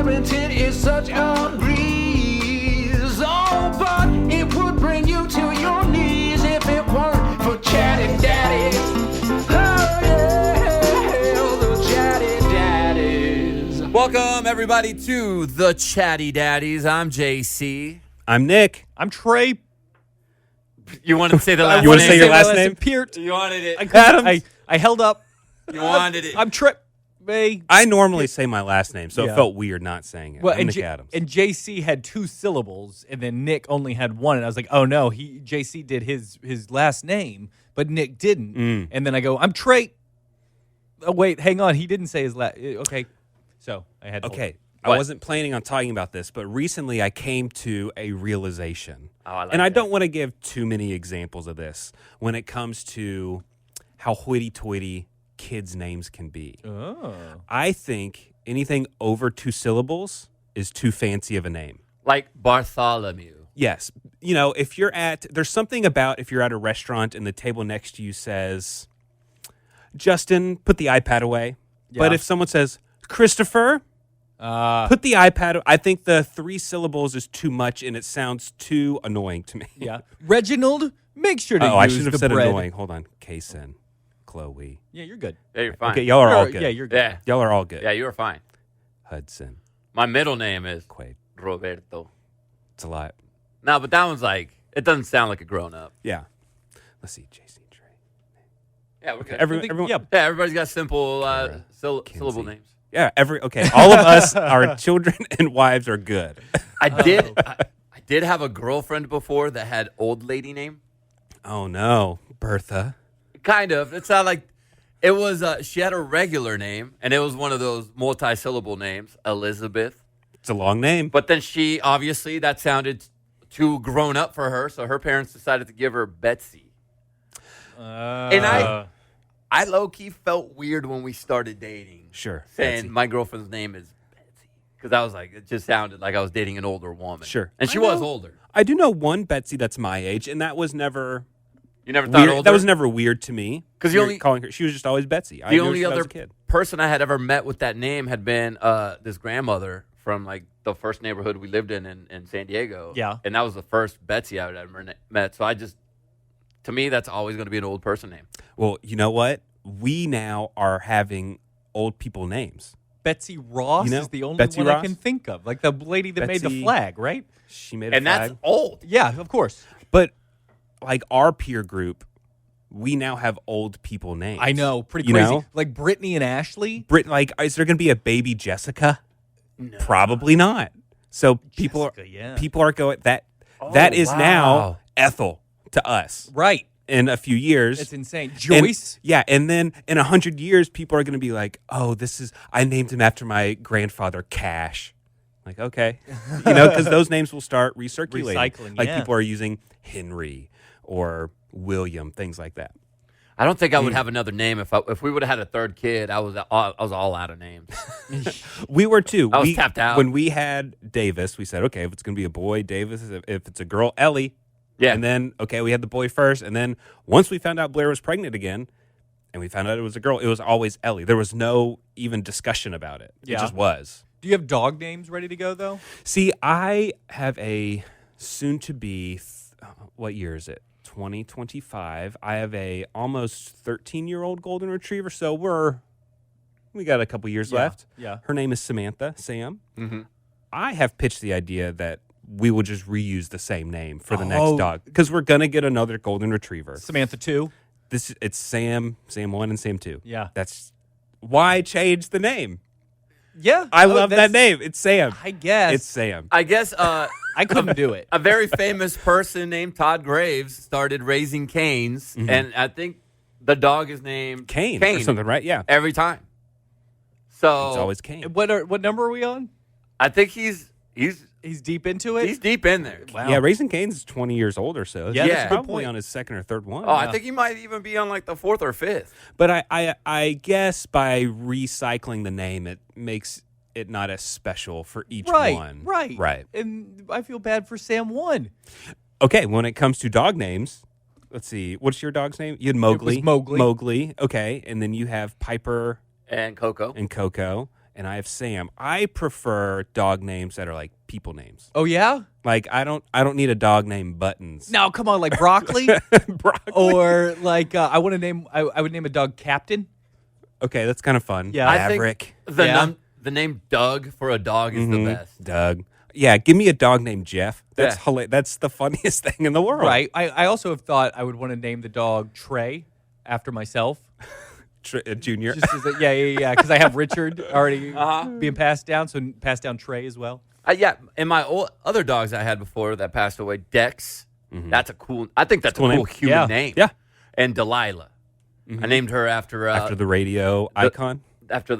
parenting is such a breeze. Oh, but it would bring you to your knees if it weren't for chatty daddies. Oh, yeah, the chatty daddies. Welcome, everybody, to the Chatty Daddies. I'm JC. I'm Nick. I'm Trey. You wanted to say the last name? You want to say your last name? Peart. You wanted it. I held up. You wanted it. I'm Trey. I normally say my last name, so Yeah. it felt weird not saying it. Well, I'm and, Nick Adams. and JC had 2 syllables, and then Nick only had 1. And I was like, oh no, JC did his last name, but Nick didn't. And then I go, I'm Trey. Oh wait, hang on, he didn't say his last. Okay, so I had. Okay, What? I wasn't planning on talking about this, but recently I came to a realization. Oh, I like and I that. don't want to give too many examples of this when it comes to how hoity-toity kids' names can be. Oh. I think anything over 2 syllables is too fancy of a name. Like Bartholomew. Yes. You know, there's something about if you're at a restaurant and the table next to you says, Justin, put the iPad away. Yeah. But if someone says, Christopher, put the iPad, I think the 3 syllables is too much and it sounds too annoying to me. Yeah. Reginald, make sure to use I should have the said bread. annoying. Hold on. Kason, Chloe. Yeah, you're good. Yeah, you're fine. Okay, y'all are all good. Yeah, you're good. Yeah. Y'all are all good. Yeah, you were fine. Hudson, My middle name is Quaid. Roberto. It's a lot. No, but that one's like, it doesn't sound like a grown-up. Yeah. Let's see. JC, Trey. Yeah, we're good. Everyone. Yeah. Yeah, everybody's got simple Kara, syllable Kinsey. names. Yeah. Okay. All of us, our children and wives are good. I did have a girlfriend before that had old lady name. Oh no, Bertha. Kind of. It's not like it was. She had a regular name, and it was one of those multi-syllable names, Elizabeth. It's a long name. But then she obviously that sounded too grown up for her, so her parents decided to give her Betsy. And I low key felt weird when we started dating. Sure. Saying Betsy. my girlfriend's name is Betsy because I was like, it just sounded like I was dating an older woman. Sure. And she I was know. older. I do know one Betsy that's my age, and that was never You never thought weird. older? That was never weird to me. 'Cause the You're only- calling her, she was just always Betsy. I The knew her only since I was other a kid. person I had ever met with that name had been this grandmother from like the first neighborhood we lived in San Diego. Yeah. And that was the first Betsy I had ever met. So to me, that's always going to be an old person name. Well, you know what? We now are having old people names. Betsy Ross You know, is the only Betsy one I Ross? can think of. Like the lady that made the Betsy- flag, right? She made a And flag. that's old. Yeah, of course. But like our peer group, we now have old people names. I know, pretty You crazy. know? Like Brittany and Ashley. Is there going to be a baby Jessica? No. Probably not. So people Jessica, yeah. are going that is wow. now Ethel to us Right. in a few years. It's insane. And- Joyce. yeah, and then in 100 years, people are going to be like, "Oh, I named him after my grandfather, Cash." Like, okay, because those names will start recirculating. Recycling, like yeah. people are using Henry or William, things like that. I don't think I would have another name if we would have had a third kid. I was all out of names. We were too. I was tapped out. When we had Davis, we said, okay, if it's going to be a boy, Davis. If it's a girl, Ellie. Yeah. And then, okay, we had the boy first. And then once we found out Blair was pregnant again and we found out it was a girl, it was always Ellie. There was no even discussion about it. It Yeah. just was. Do you have dog names ready to go, though? See, I have a soon-to-be, what year is it? 2025. I have a almost 13-year-old golden retriever, so we got a couple years left. Yeah. Her name is Samantha, Sam. Mm-hmm. I have pitched the idea that we will just reuse the same name for the Oh. next dog because we're gonna get another golden retriever. Samantha, too. It's Sam 1 and Sam 2. Yeah. That's why change the name. Yeah. I love that that's- name. It's Sam. I guess. It's Sam. I guess I couldn't do it. a very famous person named Todd Graves started raising canes, and I think the dog is named Kane or something, right? Yeah. every time. So It's always Kane. What number are we on? I think he's He's deep into it. he's deep in there. Wow. Yeah, Raising Cane's 20 years old or so. Yeah, that's He's a good probably point. on his second or third one. Oh, I think he might even be on like the 4th or 5th. But I guess by recycling the name, it makes it not as special for each one. Right. And I feel bad for Sam 1. Okay, when it comes to dog names, let's see. What's your dog's name? You had Mowgli. was Mowgli. Mowgli. Okay, and then you have Piper And Coco. and Coco, and I have Sam. I prefer dog names that are like people names. Oh yeah. Like I don't need a dog named Buttons. No, come on, like broccoli, Broccoli. or like I would name a dog Captain. Okay, that's kind of fun. Yeah. I think Maverick. the name Doug for a dog is the best. Doug. Yeah, give me a dog named Jeff. That's Yeah. hilarious. That's the funniest thing in the world. Right. I also have thought I would want to name the dog Trey after myself. Junior. Just as yeah. Because I have Richard already being passed down, so pass down Trey as well. Yeah, and my other dogs I had before that passed away, Dex. That's a cool. I think that's a Cool cool name. human Yeah. name. Yeah. And Delilah. I named her after After the radio icon.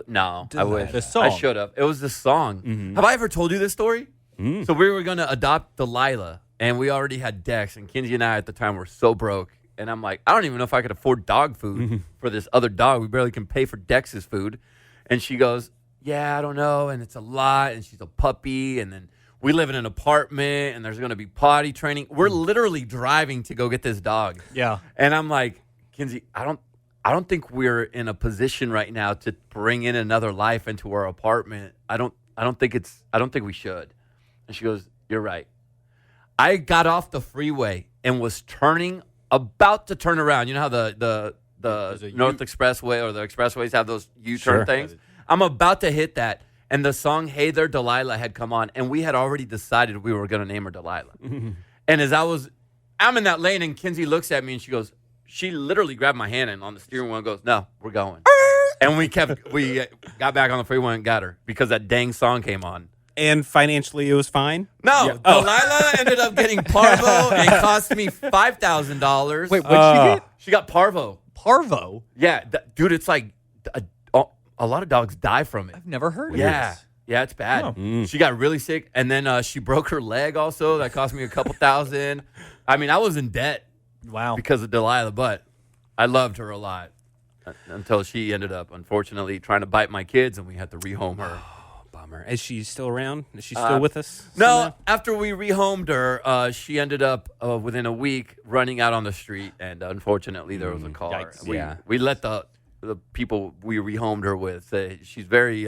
No, I wish The song. I should have. It was the song. Have I ever told you this story? So we were going to adopt Delilah, and we already had Dex, and Kinsey and I at the time were so broke. And I'm like, I don't even know if I could afford dog food for this other dog. We barely can pay for Dex's food. And she goes, yeah, I don't know, and it's a lot, and she's a puppy, and then we live in an apartment, and there's going to be potty training. We're literally driving to go get this dog. Yeah. And I'm like, Kinsey, I don't think we're in a position right now to bring in another life into our apartment. I don't think we should. And she goes, you're right. I got off the freeway and was about to turn around. You know how the North Expressway or the expressways have those U-turn Sure. things? I'm about to hit that. And the song Hey There Delilah had come on, and we had already decided we were going to name her Delilah. And as I'm in that lane, and Kinsey looks at me, and she literally grabbed my hand and on the steering wheel and goes, no, we're going. And we got back on the freeway and got her because that dang song came on. And financially, it was fine. No, Delilah ended up getting Parvo and cost me $5,000. Wait, what'd she get? She got Parvo. Parvo. Yeah, dude, it's like a lot of dogs die from it. I've never heard of Yeah. this. Yeah, it's bad. Oh. She got really sick, and then she broke her leg also. That cost me a couple thousand. I mean, I was in debt Wow. because of Delilah, but I loved her a lot until she ended up, unfortunately, trying to bite my kids, and we had to rehome her. Bummer. Is she still around? Is she still with us? No, somehow? after we rehomed her, she ended up within a week running out on the street, and unfortunately, there was a car. Yikes. We let the people we rehomed her with say she's very.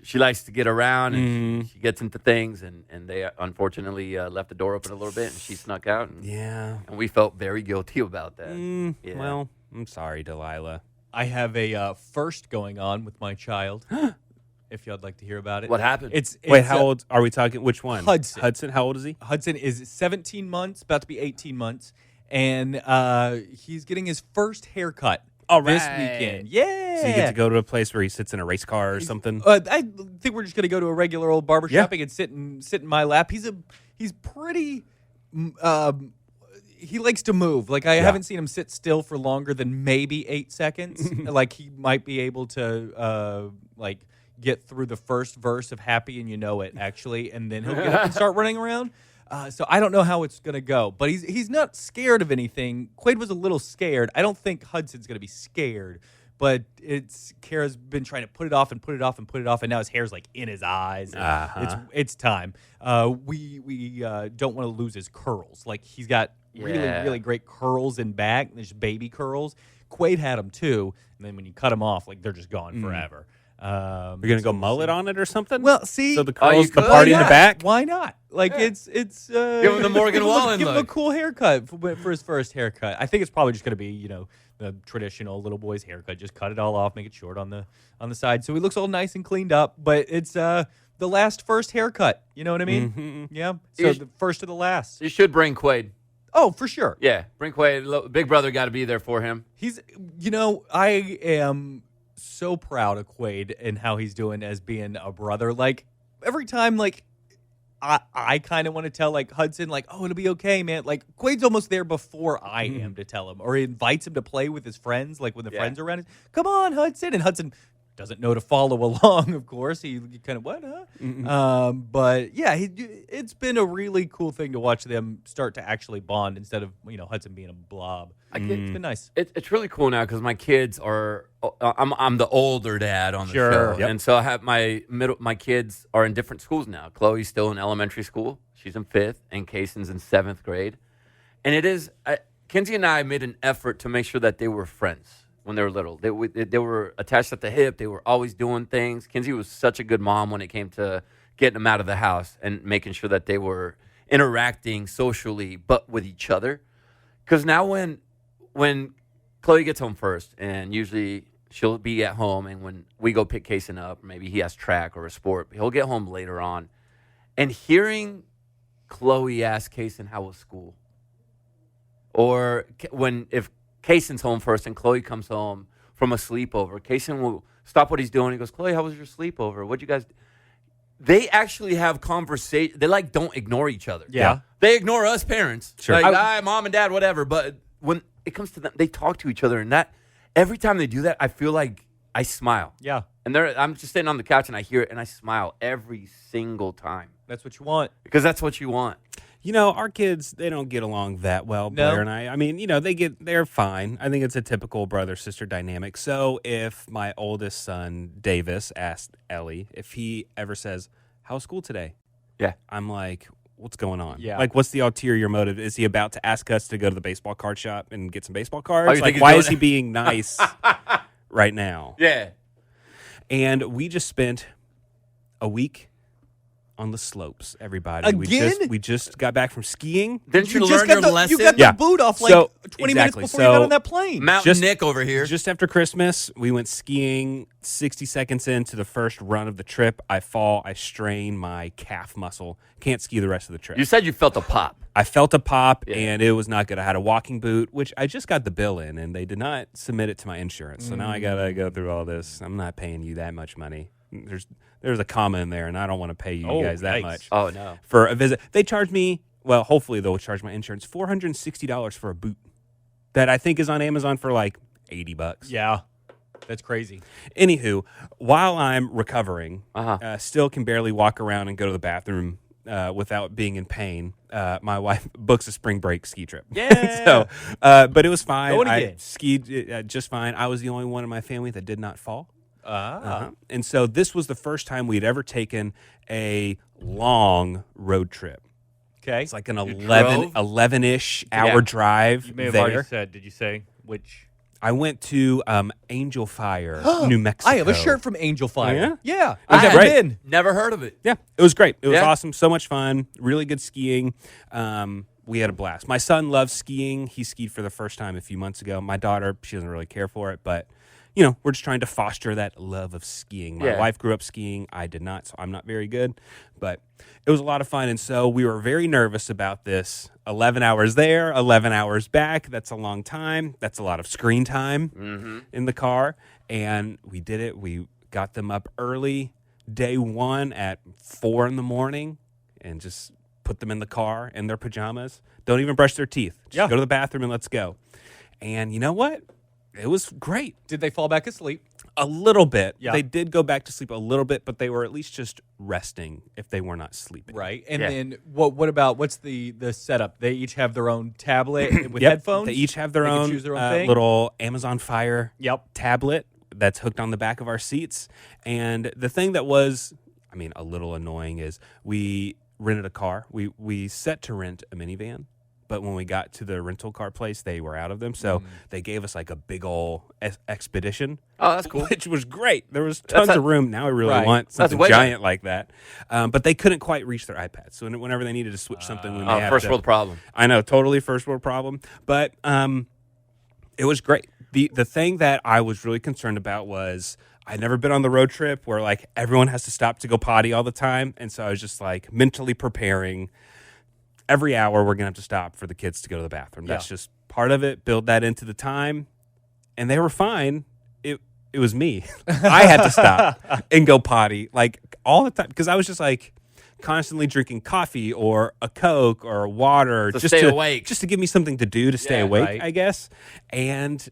She likes to get around, and she gets into things, and they unfortunately left the door open a little bit, and she snuck out, and, Yeah. and we felt very guilty about that. Yeah. Well, I'm sorry, Delilah. I have a first going on with my child. If y'all would like to hear about it. What happened? It's Wait, how old are we talking? Which one? Hudson. Hudson, how old is he? Hudson is 17 months, about to be 18 months, and he's getting his first haircut this weekend. Yeah. So you get to go to a place where he sits in a race car or something? I think we're just gonna go to a regular old barber shop and sit in my lap. He's pretty. He likes to move. Like I haven't seen him sit still for longer than maybe 8 seconds. Like he might be able to get through the first verse of Happy and You Know It, actually, and then he'll get up and start running around. So I don't know how it's going to go, but he's not scared of anything. Quaid was a little scared. I don't think Hudson's going to be scared, but Kara's been trying to put it off and put it off and put it off, and now his hair's like in his eyes. It's time. We don't want to lose his curls. Like he's got really great curls in back. There's baby curls. Quaid had them too, and then when you cut them off, like they're just gone forever. You're gonna go mullet on it or something? Well, see, so the curls, the could. party in the back. Why not? Like it's Give him the Morgan Wallen give him a look. cool haircut for his first haircut. I think it's probably just gonna be the traditional little boy's haircut. Just cut it all off, make it short on the side, so he looks all nice and cleaned up. But it's the last first haircut. You know what I mean? Yeah. So the first to the last. You should bring Quaid. Oh, for sure. Yeah, bring Quaid. Big brother got to be there for him. He's, I am so proud of Quaid and how he's doing as being a brother. Like every time, like I kind of want to tell like Hudson, like, oh, it'll be okay, man. Like Quaid's almost there before I am to tell him, or he invites him to play with his friends, like when the friends are around. Come on, Hudson, and Hudson doesn't know to follow along. Of course, he kind of what, huh? But yeah, it's been a really cool thing to watch them start to actually bond instead of Hudson being a blob. It's been nice. It's really cool now because my kids are. I'm the older dad on the show, and so I have my kids are in different schools now. Chloe's still in elementary school; she's in 5th, and Kaysen's in 7th grade. And it is Kinsey and I made an effort to make sure that they were friends. when they were little. They were attached at the hip. They were always doing things. Kinsey was such a good mom when it came to getting them out of the house and making sure that they were interacting socially, but with each other. Because now when Chloe gets home first, and usually she'll be at home, and when we go pick Kaysen up, maybe he has track or a sport, he'll get home later on. And hearing Chloe ask Kaysen, how was school? Or if Kaysen's home first and Chloe comes home from a sleepover, Kaysen will stop what he's doing. He goes, Chloe, how was your sleepover? What'd you guys do? They actually have conversation. They don't ignore each other. Yeah. They ignore us parents. Sure. Like, hi, mom and dad, whatever. But when it comes to them, they talk to each other. And that every time they do that, I feel like I smile. Yeah. And I'm just sitting on the couch and I hear it and I smile every single time. That's what you want. Because that's what you want. Our kids, they don't get along that well, No. Blair and I. I mean, they're fine. I think it's a typical brother-sister dynamic. So if my oldest son, Davis, asked Ellie if he ever says, how's school today? Yeah. I'm like, what's going on? Yeah. Like, what's the ulterior motive? Is he about to ask us to go to the baseball card shop and get some baseball cards? Oh, you think Like, he's why doing is he being nice right now? Yeah. And we just spent a week on the slopes, everybody. Again? We just got back from skiing. Didn't you, just learn got your the, lesson? You got Yeah. the boot off like So, 20 minutes exactly. before you got So, on that plane. Mountain Just- Nick over here. Just after Christmas, we went skiing. 60 seconds into the first run of the trip, I fall. I strain my calf muscle. Can't ski the rest of the trip. You said you felt a pop. I felt a pop, Yeah. and it was not good. I had a walking boot, which I just got the bill in, and they did not submit it to my insurance. So now I got to go through all this. I'm not paying you that much money. There's a comma in there, and I don't want to pay you guys that yikes. much Oh, no. for a visit. They charged me, well, hopefully they'll charge my insurance, $460 for a boot that I think is on Amazon for like $80. Yeah. That's crazy. Anywho, while I'm recovering, Uh-huh. still can barely walk around and go to the bathroom without being in pain, my wife books a spring break ski trip. Yeah. So, but it was fine. Going I again. skied just fine. I was the only one in my family that did not fall. Ah. And so this was the first time we'd ever taken a long road trip. Okay. It's like an drove? 11-ish hour drive You may have there. already said. Did you say which? I went to Angel Fire, New Mexico. I have a shirt from Angel Fire. Oh, Yeah. Was I that have great? been. Never heard of it. Yeah, it was great. It was Yeah. awesome. So much fun. Really good skiing. We had a blast. My son loves skiing. He skied for the first time a few months ago. My daughter, she doesn't really care for it, but we're just trying to foster that love of skiing. My Yeah. wife grew up skiing. I did not, so I'm not very good. But it was a lot of fun. And so we were very nervous about this. 11 hours there, 11 hours back. That's a long time. That's a lot of screen time in the car. And we did it. We got them up early, day one at 4 a.m, and just put them in the car in their pajamas. Don't even brush their teeth. Just go to the bathroom and let's go. And you know what? It was great. Did they fall back asleep? A little bit. Yeah. They did go back to sleep a little bit, but they were at least just resting if they were not sleeping. Right. And Yeah. then what's the setup? They each have their own tablet with Yep. headphones? They each have their They can own, choose their own thing? little Amazon Fire Yep. tablet that's hooked on the back of our seats. And the thing that was, a little annoying is we rented a car. We set to rent a minivan. But when we got to the rental car place, they were out of them. So they gave us like a big old expedition. Oh, that's cool. Which was great. There was tons of room. Now I really Right. want That's something way giant like that. But they couldn't quite reach their iPads. So whenever they needed to switch something, we may have First to. world problem. I know, totally first world problem. But it was great. The thing that I was really concerned about was I'd never been on the road trip where like everyone has to stop to go potty all the time. And so I was just like mentally preparing. Every hour we're gonna have to stop for the kids to go to the bathroom. That's just part of it. Build that into the time, and they were fine. It was me. I had to stop and go potty like all the time because I was just like constantly drinking coffee or a Coke or water To just stay to awake. just to give me something to do to stay Yeah, awake. right. I guess, and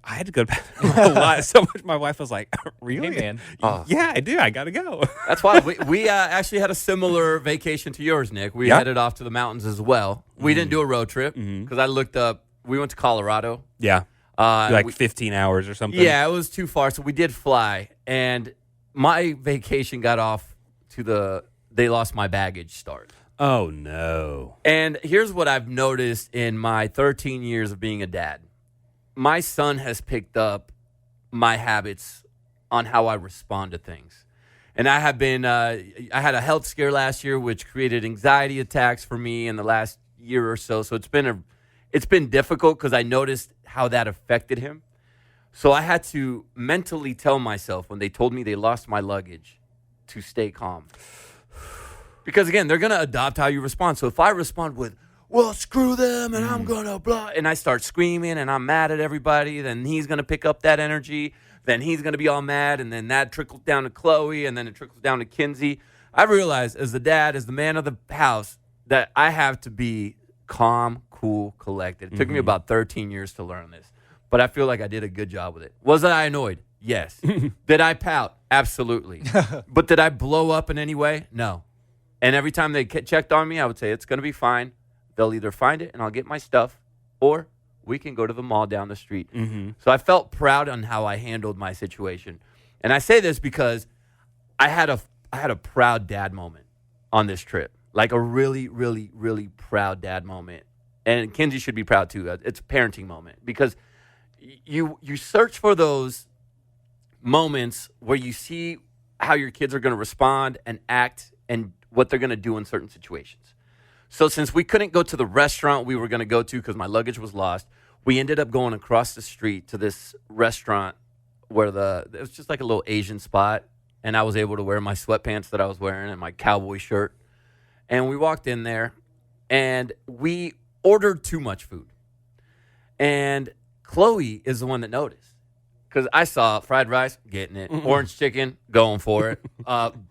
I had to go to the bathroom a lot. So much. My wife was like, "Really, Hey, man. Yeah, I do. I gotta go." That's why we actually had a similar vacation to yours, Nick. We Yeah. headed off to the mountains as well. We didn't do a road trip because I looked up. We went to Colorado. Yeah, like 15 hours or something. Yeah, it was too far, so we did fly. And my vacation got off to they lost my baggage start. Oh no. And here's what I've noticed in my 13 years of being a dad. my son has picked up my habits on how I respond to things. And I have been, I had a health scare last year, which created anxiety attacks for me in the last year or so. So it's been difficult because I noticed how that affected him. So I had to mentally tell myself when they told me they lost my luggage to stay calm. Because again, they're going to adopt how you respond. So if I respond with, well, screw them and I'm going to blah, and I start screaming and I'm mad at everybody, then he's going to pick up that energy. Then he's going to be all mad, and then that trickles down to Chloe, and then it trickles down to Kinsey. I realized as the dad, as the man of the house, that I have to be calm, cool, collected. It took me about 13 years to learn this, but I feel like I did a good job with it. Was I annoyed? Yes. Did I pout? Absolutely. But did I blow up in any way? No. And every time they checked on me, I would say, it's going to be fine. They'll either find it, and I'll get my stuff, or we can go to the mall down the street. So I felt proud on how I handled my situation. And I say this because I had a proud dad moment on this trip. Like a really, really, really proud dad moment. And Kinsey should be proud too. It's a parenting moment because you search for those moments where you see how your kids are going to respond and act and what they're going to do in certain situations. So since we couldn't go to the restaurant we were going to go to because my luggage was lost, we ended up going across the street to this restaurant where it was just like a little Asian spot, and I was able to wear my sweatpants that I was wearing and my cowboy shirt. And we walked in there, and we ordered too much food. And Chloe is the one that noticed because I saw fried rice, getting it, orange chicken, going for it,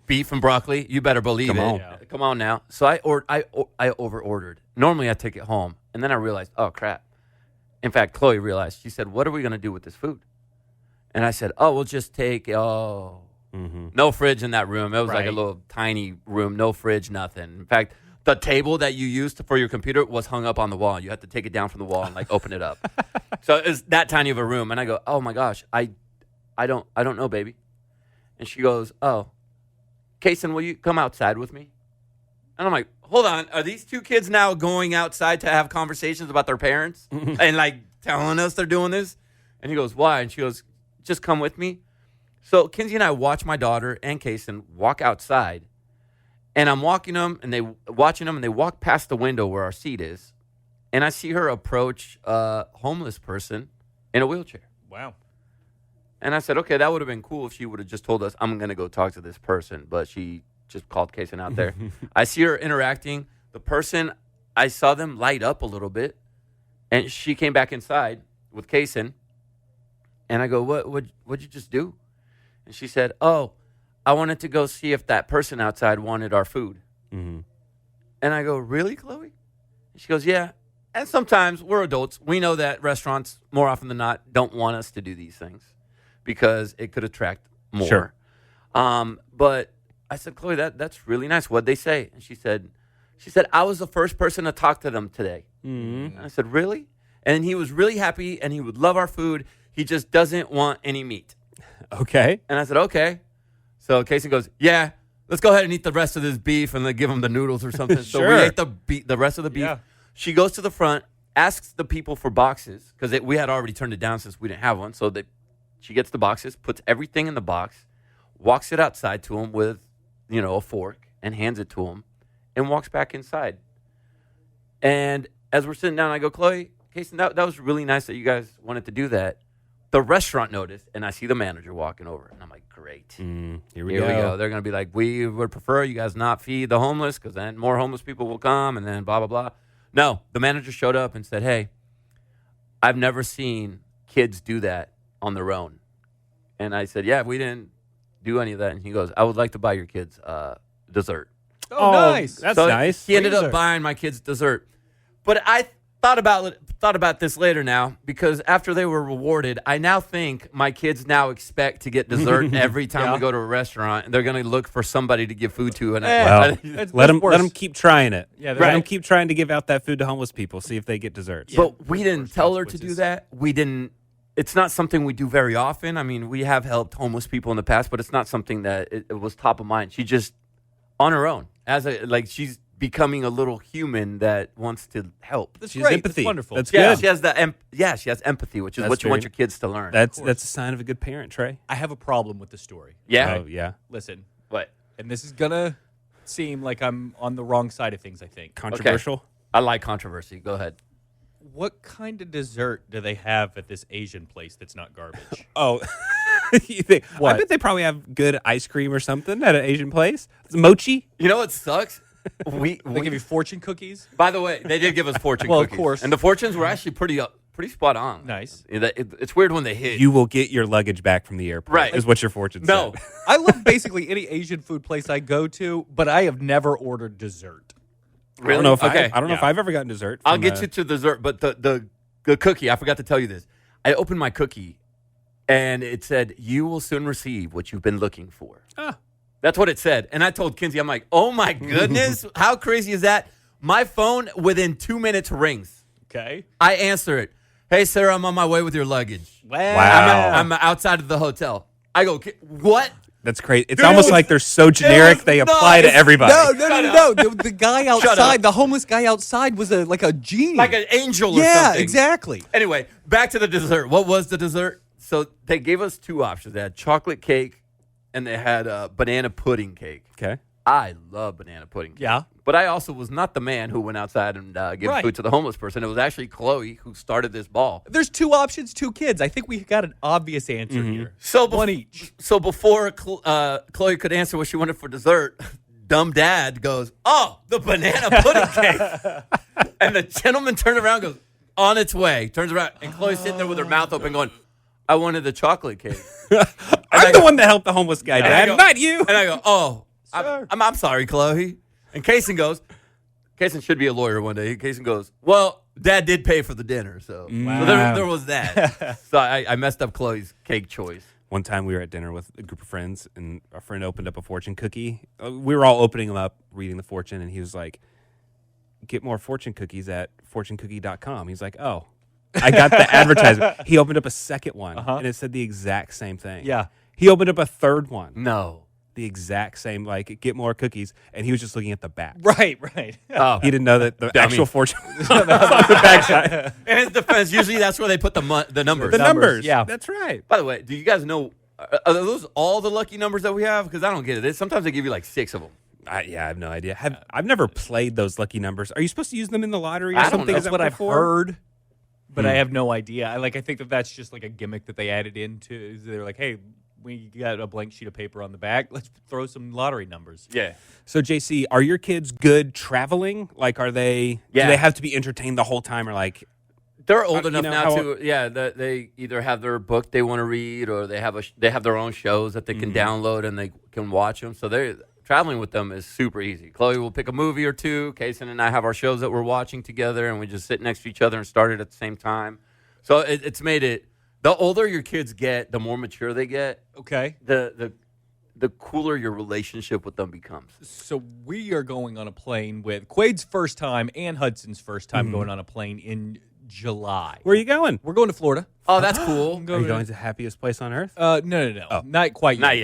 beef and broccoli. You better believe Come it. on. Yeah. Come on now. So I over-ordered. Normally I take it home, and then I realized, oh crap. In fact, Chloe realized. She said, "What are we going to do with this food?" And I said, "Oh, we'll just take no fridge in that room. It was like a little tiny room, no fridge, nothing. In fact, the table that you used for your computer was hung up on the wall. You had to take it down from the wall and like open it up. So it was that tiny of a room. And I go, "Oh my gosh, I don't know, baby." And she goes, "Oh, Kason, will you come outside with me?" And I'm like, hold on, are these two kids now going outside to have conversations about their parents and like telling us they're doing this? And he goes, "Why?" And she goes, "Just come with me." So Kinsey and I watch my daughter and Kason walk outside, and I'm watching them, and they walk past the window where our seat is, and I see her approach a homeless person in a wheelchair. Wow. And I said, okay, that would have been cool if she would have just told us, I'm going to go talk to this person, but she just called Kason out there. I see her interacting. The person, I saw them light up a little bit, and she came back inside with Kason, and I go, what'd you just do? And she said, "Oh, I wanted to go see if that person outside wanted our food." And I go, "Really, Chloe?" And she goes, "Yeah." And sometimes we're adults. We know that restaurants, more often than not, don't want us to do these things because it could attract more. Sure. But I said, "Chloe, that's really nice. What'd they say?" And she said, "I was the first person to talk to them today." And I said, "Really?" And he was really happy, and he would love our food. He just doesn't want any meat. Okay. And I said, "Okay." So Kason goes, "Yeah, let's go ahead and eat the rest of this beef and then give him the noodles or something." So Sure. we ate the rest of the beef. Yeah. She goes to the front, asks the people for boxes because we had already turned it down since we didn't have one. So she gets the boxes, puts everything in the box, walks it outside to him with, a fork and hands it to him and walks back inside. And as we're sitting down, I go, "Chloe, Kason, that was really nice that you guys wanted to do that." The restaurant noticed, and I see the manager walking over, and I'm like, "Great. Here we Here go. we go. They're going to be like, we would prefer you guys not feed the homeless because then more homeless people will come and then blah, blah, blah." No, the manager showed up and said, "Hey, I've never seen kids do that on their own." And I said, "Yeah, we didn't do any of that." And he goes, "I would like to buy your kids dessert." Oh, nice. That's So nice. He ended up Dessert. buying my kids dessert. But I thought about this later now because after they were rewarded, I now think my kids now expect to get dessert every time we go to a restaurant, and they're going to look for somebody to give food to. And Well, It's let them worse. keep trying it. Yeah, Let them keep trying to give out that food to homeless people. See if they get desserts. but we didn't tell her to do consequences. that. We didn't. It's not something we do very often. I mean, we have helped homeless people in the past, but it's not something that it was top of mind. She just on her own she's becoming a little human that wants to help. That's She's great. empathy. That's wonderful. That's Yeah, good. she has the she has empathy, which is That's what you want very- your kids to learn. That's a sign of a good parent, Trey. I have a problem with the story. yeah. Oh, yeah. Listen, What? and this is gonna seem like I'm on the wrong side of things. I think. Controversial. I like controversy. Go ahead. What kind of dessert do they have at this Asian place that's not garbage? Oh, you think, I What? bet they probably have good ice cream or something at an Asian place. It's mochi. You know what sucks? We They give you fortune cookies. by the way, they did give us fortune Well, of cookies. course. And the fortunes were actually pretty spot on. Nice. It's weird when they hit. You will get your luggage back from the airport. Right. Is what your fortune no. said. I love basically any Asian food place I go to, but I have never ordered dessert. I don't know if Okay. I don't know if Yeah. I've ever gotten dessert. I'll from get a- you to dessert, but the cookie, I forgot to tell you this. I opened my cookie and it said, "You will soon receive what you've been looking for." Ah. That's what it said. And I told Kinsey, I'm like, "Oh my goodness, how crazy is that?" My phone within 2 minutes rings. Okay. I answer it. "Hey, Sarah, I'm on my way with your luggage. Wow. I'm outside of the hotel." I go, "What?" That's crazy. It's Dude, almost it was- like they're so generic was they nuts. apply to everybody. No. The guy up. outside, the homeless guy outside, was like a genie. Like an angel or yeah, something. exactly. Anyway, back to the dessert. What was the dessert? So they gave us two options. They had chocolate cake and they had banana pudding cake. Okay. I love banana pudding cake. Yeah. But I also was not the man who went outside and gave Right. food to the homeless person. It was actually Chloe who started this ball. There's two options, two kids. I think we got an obvious answer here. So One each. So before Chloe could answer what she wanted for dessert, dumb dad goes, "Oh, the banana pudding cake." And the gentleman turned around and goes, "On its way." Turns around and Chloe's sitting there with her mouth open going, "I wanted the chocolate cake." I'm the one that helped the homeless guy, And I Dad, go- not you. And I go, "Oh, Sir. I'm sorry, Chloe." And Kaysen goes, Kaysen should be a lawyer one day. Kaysen goes, "Well, Dad did pay for the dinner, so, so there was that." So I messed up Chloe's cake choice. One time we were at dinner with a group of friends, and a friend opened up a fortune cookie. We were all opening them up, reading the fortune, and he was like, "Get more fortune cookies at fortunecookie.com." He's like, "Oh." I got the advertisement. He opened up a second one, and it said the exact same thing. Yeah. He opened up a third one. No. The exact same, like, get more cookies. And he was just looking at the back. Right. Oh. He didn't know that the I actual mean- fortune was on the backside. In his defense, usually that's where they put the numbers. The numbers. yeah. That's right. By the way, do you guys know, are those all the lucky numbers that we have? Because I don't get it. Sometimes they give you like 6 of them. I have no idea. I've never played those lucky numbers. Are you supposed to use them in the lottery or I don't something? know. Is That's that what I've before? heard, but I have no idea. I think that that's just like a gimmick that they added into. They're like, hey, we got a blank sheet of paper on the back. Let's throw some lottery numbers. Yeah. So, JC, are your kids good traveling? Like, are they? Yeah. Do they have to be entertained the whole time, or like? They're old you enough know now how- to, they either have their book they want to read or they have their own shows that they can download and they can watch them. So they're traveling with them is super easy. Chloe will pick a movie or two. Kaysen and I have our shows that we're watching together and we just sit next to each other and start it at the same time. So it's made it, the older your kids get, the more mature they get, Okay. the cooler your relationship with them becomes. So we are going on a plane with Quade's first time and Hudson's first time going on a plane in July. Where are you going? We're going to Florida. Oh, that's cool. Are you going to the happiest place on earth? No. Not quite yet. Not yet.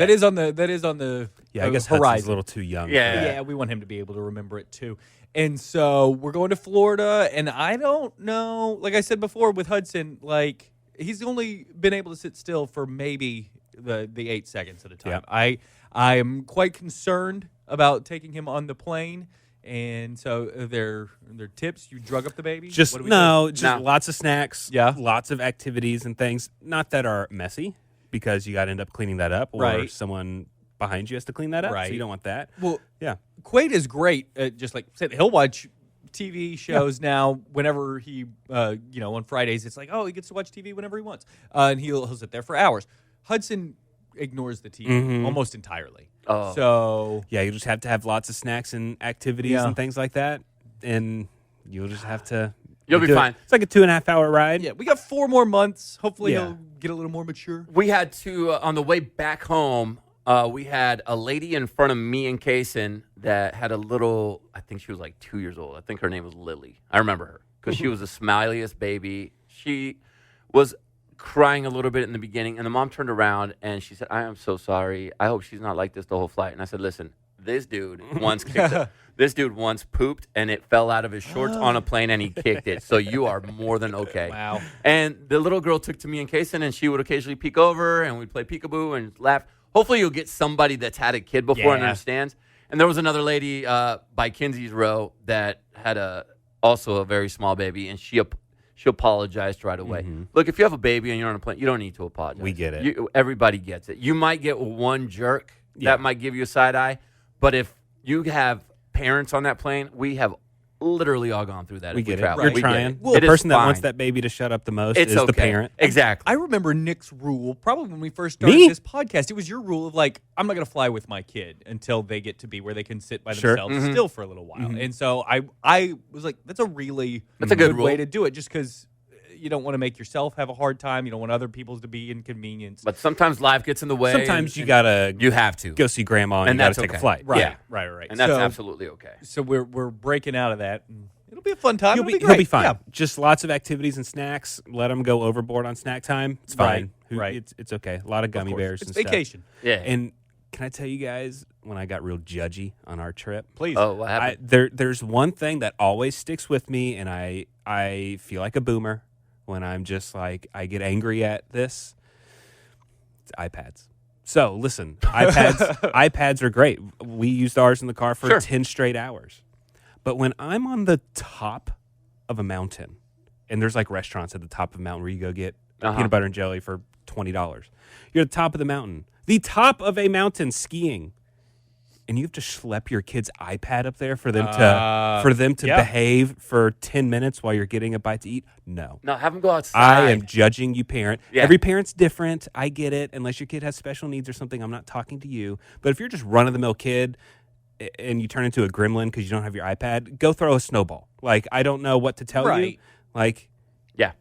That is on the Yeah, I guess horizon. Hudson's a little too young. Yeah. for that. Yeah, we want him to be able to remember it too. And so we're going to Florida, and I don't know. Like I said before with Hudson, like he's only been able to sit still for maybe the 8 seconds at a time. Yeah. I am quite concerned about taking him on the plane. And so their tips, you drug up the baby? Just What do we no, do? just No. lots of snacks. Yeah. Lots of activities and things. Not that are messy, because you got to end up cleaning that up, or Right. someone behind you has to clean that up. Right. So you don't want that. Well, Yeah. Quaid is great at just like he'll watch TV shows now whenever he on Fridays it's like, oh, he gets to watch TV whenever he wants, and he'll sit there for hours. Hudson ignores the TV almost entirely. Oh. So Yeah, you just have to have lots of snacks and activities Yeah. and things like that, and you'll just have to. You'll be do it. fine. It's like a 2.5 hour ride. yeah, we got 4 more months. Hopefully Yeah. he'll get a little more mature. We had to, on the way back home, we had a lady in front of me and Kaysen that had a little, I think she was like 2 years old. I think her name was Lily. I remember her because she was the smiliest baby. She was crying a little bit in the beginning, and the mom turned around and she said, "I am so sorry. I hope she's not like this the whole flight." And I said, "Listen, This dude once this dude once pooped and it fell out of his shorts on a plane and he kicked it. So you are more than okay. Wow. And the little girl took to me and Kason, and she would occasionally peek over and we'd play peekaboo and laugh. Hopefully you'll get somebody that's had a kid before and understands. And there was another lady by Kinsey's row that had also a very small baby, and she apologized right away. Mm-hmm. Look, if you have a baby and you're on a plane, you don't need to apologize. We get it. Everybody gets it. You might get one jerk that might give you a side eye, but if you have parents on that plane, we have literally all gone through that. We get it. Travel. You're We trying. Get it. Well, the It is person that fine. wants that baby to shut up the most It's is the okay. parent. Exactly. I remember Nick's rule, probably when we first started Me? this podcast. It was your rule of like, I'm not going to fly with my kid until they get to be where they can sit by Sure. themselves still for a little while. And so I was like, that's a really That's a good way rule. to do it, just because you don't want to make yourself have a hard time. You don't want other people to be inconvenienced. But sometimes life gets in the way. Sometimes you and gotta you have to go see grandma and you that's gotta take okay. a flight. Right, Yeah. right. And that's So- absolutely okay. So we're breaking out of that. And it'll be a fun time. He'll It'll be great. fine. Yeah. Just lots of activities and snacks. Let him go overboard on snack time. It's fine. Right. It's okay. A lot of gummy Of course. bears It's and stuff. vacation. Yeah. And can I tell you guys when I got real judgy on our trip? Please. Oh, what happened? There's one thing that always sticks with me, and I feel like a boomer when I'm just like I get angry at this. It's iPads. So listen, iPads are great. We used ours in the car for Sure. 10 straight hours. But when I'm on the top of a mountain, and there's like restaurants at the top of a mountain where you go get peanut butter and jelly for $20. You're at the top of the mountain skiing. And you have to schlep your kid's iPad up there for them to behave for 10 minutes while you're getting a bite to eat? No. No, have them go outside. I am judging you, parent. Yeah. Every parent's different. I get it. Unless your kid has special needs or something, I'm not talking to you. But if you're just run-of-the-mill kid and you turn into a gremlin because you don't have your iPad, go throw a snowball. Like, I don't know what to tell you. Right. Like, Yeah.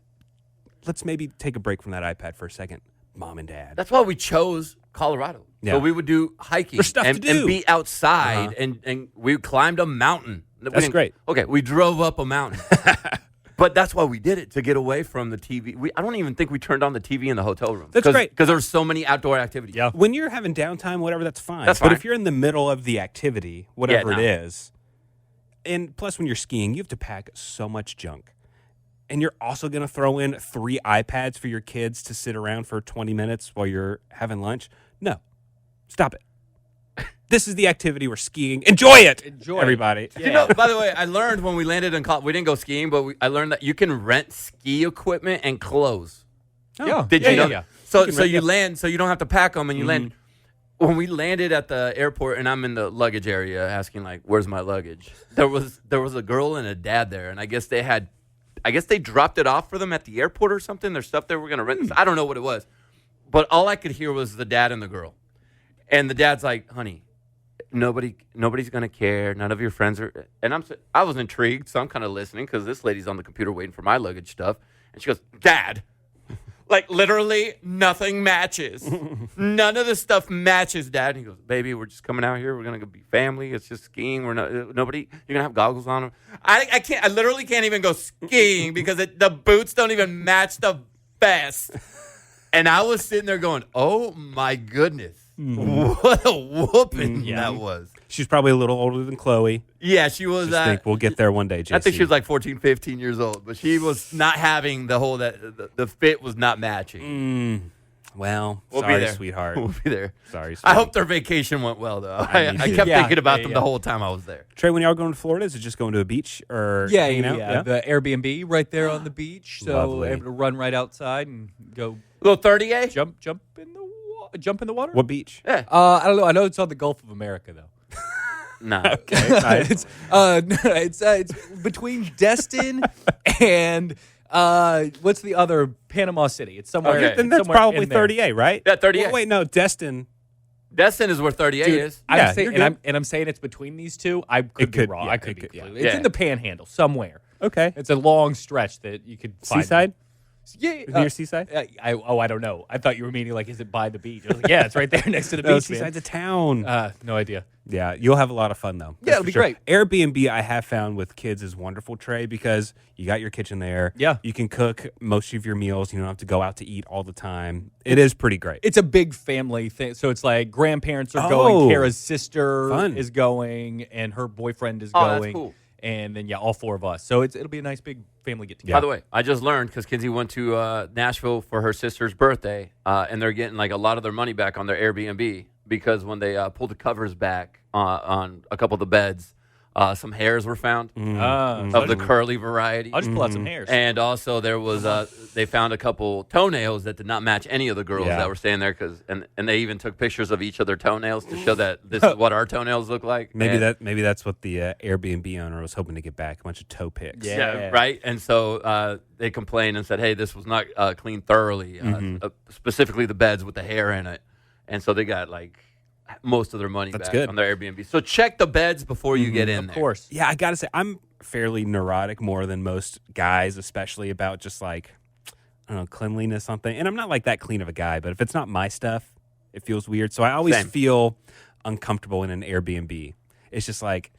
let's maybe take a break from that iPad for a second, mom and dad. That's why we chose Colorado. Yeah. So we would do hiking There's stuff and, to do. and be outside, and we climbed a mountain. That's great. Okay, we drove up a mountain. But that's why we did it, to get away from the TV. I don't even think we turned on the TV in the hotel room. That's great. Because there were so many outdoor activities. Yeah. When you're having downtime, whatever, that's fine. That's But fine. if you're in the middle of the activity, whatever Yeah, it no. is, and plus when you're skiing, you have to pack so much junk. And you're also going to throw in 3 iPads for your kids to sit around for 20 minutes while you're having lunch? No. Stop it. This is the activity we're skiing. Enjoy it. Enjoy it. Everybody. You know, by the way, I learned when we landed in Colorado, we didn't go skiing, but I learned that you can rent ski equipment and clothes. Yeah. Did yeah, you know? Yeah. So, can so rent- you yeah. land, so you don't have to pack them, and you land. When we landed at the airport, and I'm in the luggage area, asking like, "Where's my luggage?" There was a girl and a dad there, and I guess they dropped it off for them at the airport or something. Their stuff they were going to rent. I don't know what it was, but all I could hear was the dad and the girl, and the dad's like, "Honey, nobody's going to care. None of your friends are." And I was intrigued, so I'm kind of listening because this lady's on the computer waiting for my luggage stuff, and she goes, "Dad." Like, literally, nothing matches. None of the stuff matches, Dad. And he goes, "Baby, we're just coming out here. We're going to be family. It's just skiing. We're not, nobody, you're going to have goggles on." I can't, I literally can't even go skiing because the boots don't even match the vest. And I was sitting there going, "Oh, my goodness. What a whooping that was." She's probably a little older than Chloe. Yeah, she was. Just think we'll get there one day, JC. I think she was like 14, 15 years old, but she was not having the fit was not matching. Well, We'll sorry, be there, sweetheart. We'll be there. Sorry, I sweetie. hope their vacation went well, though. I kept Yeah, thinking about yeah, them yeah. the whole time I was there. Trey, when y'all going to Florida, is it just going to a beach or Yeah, hanging yeah, out? The Airbnb right there on the beach, so Lovely. able to run right outside and go Little 30A? jump in the water. What beach? Yeah. I don't know. I know it's on the Gulf of America though. Nah. It's between Destin and what's the other Panama City? It's somewhere. Okay. Then that's somewhere probably in there. 30A, right? Yeah, 30A. Well, wait, no, Destin. Destin is where 30A Dude, is. Yeah, I'm saying, you're and I'm saying it's between these two. I could be could- wrong. yeah, I could it be could, yeah. completely. It's Yeah. in the Panhandle somewhere. Okay. It's a long stretch that you could find. Seaside? Yeah, Near Seaside? I don't know. I thought you were meaning like, is it by the beach? I was like, yeah, it's right there next to the No, beach. Seaside's a town. No idea. Yeah, you'll have a lot of fun, though. Yeah, it'll for be sure. great. Airbnb, I have found with kids is wonderful, Trey, because you got your kitchen there. Yeah. You can cook most of your meals. You don't have to go out to eat all the time. It is pretty great. It's a big family thing. So it's like grandparents are Oh. going, Kara's sister Fun. is going, and her boyfriend is Oh, that's going. cool. And then, all 4 of us. So it'll be a nice big family get together. By the way, I just learned because Kinsey went to Nashville for her sister's birthday, and they're getting like a lot of their money back on their Airbnb because when they pulled the covers back on a couple of the beds, some hairs were found of the curly variety. I'll just pull out some hairs. And also there was they found a couple toenails that did not match any of the girls Yeah. that were staying there and they even took pictures of each of their toenails to show that this is what our toenails look like. Maybe And- maybe that's what the Airbnb owner was hoping to get back, a bunch of toe picks. Yeah. right. And so they complained and said, "Hey, this was not cleaned thoroughly, specifically the beds with the hair in it." And so they got like most of their money That's back good. on their Airbnb. So check the beds before you get in Of course. Yeah, I got to say, I'm fairly neurotic more than most guys, especially about just like, I don't know, cleanliness, something. And I'm not like that clean of a guy, but if it's not my stuff, it feels weird. So I always Same. feel uncomfortable in an Airbnb. It's just like,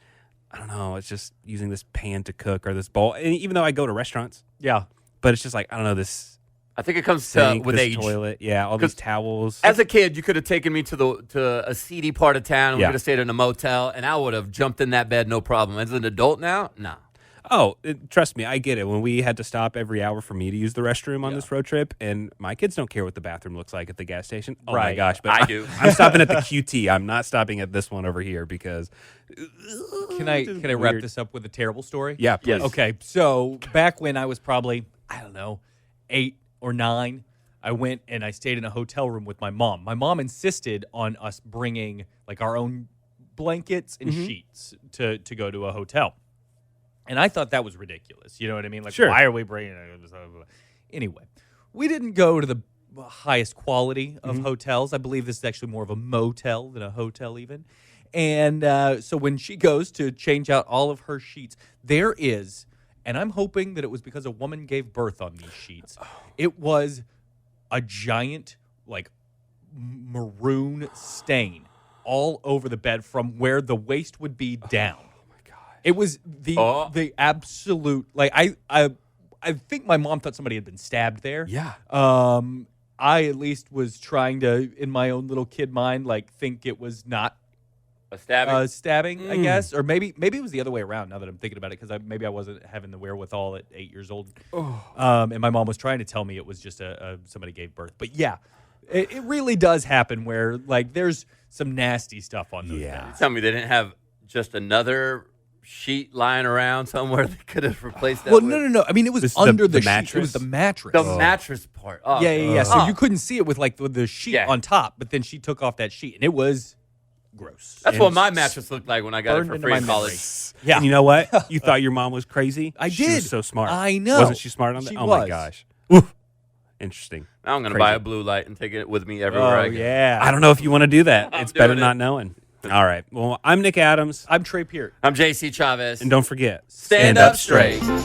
I don't know, it's just using this pan to cook or this bowl. And even though I go to restaurants, Yeah. but it's just like, I don't know, this I think it comes sink, with this age. toilet. Yeah, all these towels. As a kid, you could have taken me to a seedy part of town, and we Yeah. could have stayed in a motel, and I would have jumped in that bed no problem. As an adult now, no. Trust me, I get it. When we had to stop every hour for me to use the restroom on this road trip, and my kids don't care what the bathroom looks like at the gas station. Oh my Right. gosh, but I do. I'm stopping at the QT. I'm not stopping at this one over here because. Can I wrap Weird. this up with a terrible story? Yeah, please. Yes. Okay, so back when I was probably, I don't know, 8 or 9, I went and I stayed in a hotel room with my mom. My mom insisted on us bringing like our own blankets and sheets to go to a hotel. And I thought that was ridiculous. You know what I mean? Like, Sure. why are we bringing it? Anyway, we didn't go to the highest quality of hotels. I believe this is actually more of a motel than a hotel even. And so when she goes to change out all of her sheets, there is, and I'm hoping that it was because a woman gave birth on these sheets. It was a giant, like, maroon stain all over the bed from where the waist would be down. It was the absolute, like, I think my mom thought somebody had been stabbed there. Yeah. I at least was trying to, in my own little kid mind, like, think it was not A stabbing. stabbing, I guess, or maybe it was the other way around. Now that I'm thinking about it, because maybe I wasn't having the wherewithal at 8 years old, and my mom was trying to tell me it was just somebody gave birth. But yeah, it really does happen where like there's some nasty stuff on those Yeah. beds. Tell me they didn't have just another sheet lying around somewhere that could have replaced that. Well, with? no. I mean, it was This is under the the sheet. It mattress? was the mattress. The mattress part. Oh, Yeah. So Oh. you couldn't see it with like the sheet Yeah. on top, but then she took off that sheet, and it was gross. That's And what my mattress looked like when I got it burned for into free my in college. memory. Yeah. And you know what? You thought your mom was crazy? I She did. was so smart. I know. Wasn't she smart on that? She Oh, my was. gosh. Oof. Interesting. Now I'm going to Crazy. buy a blue light and take it with me everywhere Oh I go. yeah. I don't know if you want to do that. I'm It's better doing it. not knowing. All right. Well, I'm Nick Adams. I'm Trey Peart. I'm JC Chavez. And don't forget, Stand up straight. Oh,